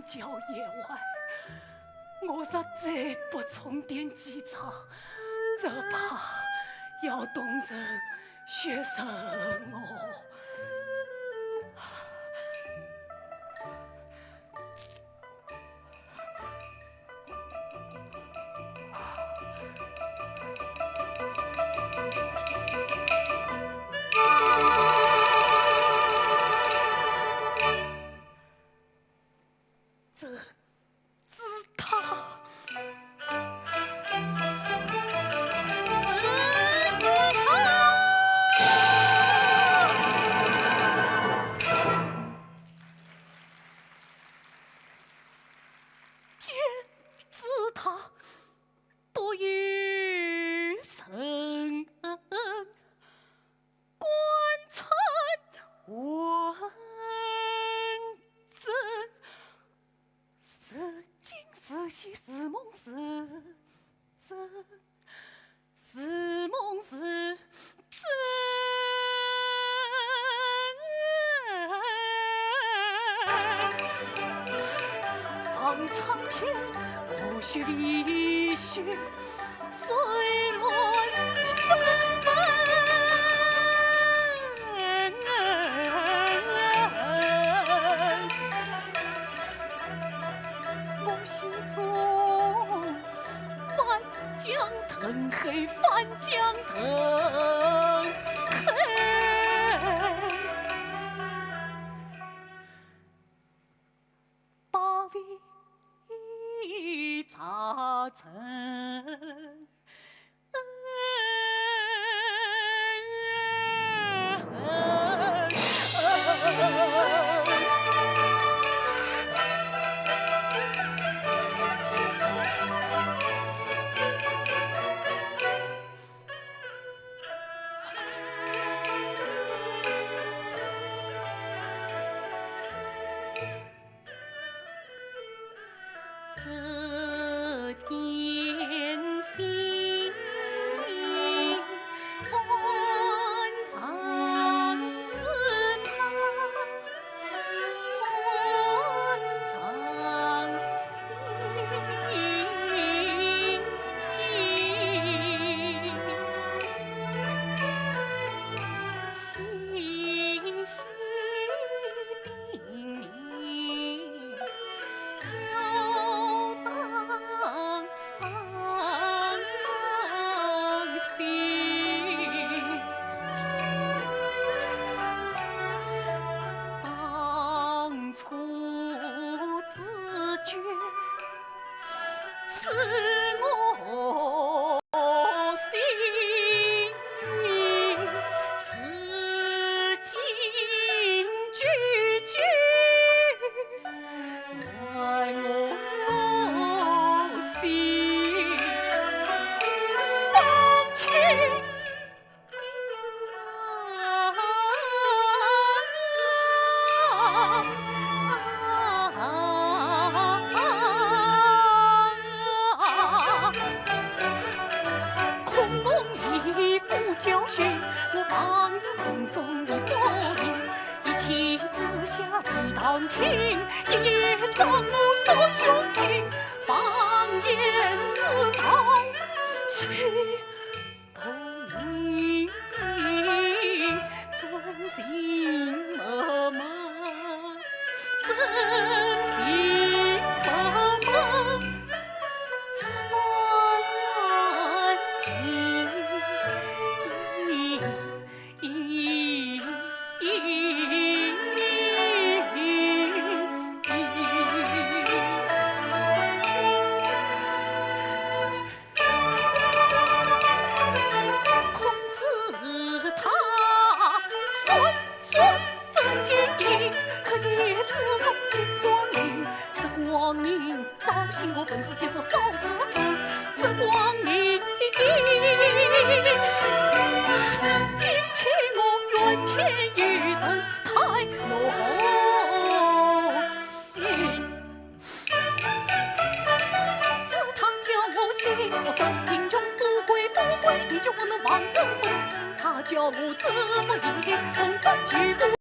郊野外，我若再不充点几场，只怕要冻成雪神哦。这是他。见子他不与神观参问政，是今是喜是梦是真，是梦是真。望苍天，无须理绪，随乱纷纷。我心中翻江腾黑，翻江腾黑。八位茶尘。这点心安藏自他，安藏心，细细叮咛。飘荡心，当初自觉赐我心，此情句句。爱我心，放弃空梦里不教训，我放梦中的多灵。一气之下一堂听，也装无所胸襟，放言似道气不明，真心默默，真心默默，这段情。光明早醒我本是接受少时辰，这光明今天我怨天尤人太怒心，这趟叫我心，我受贫穷富贵，富贵你就不能忘恩，这他叫我这么一天从这去不。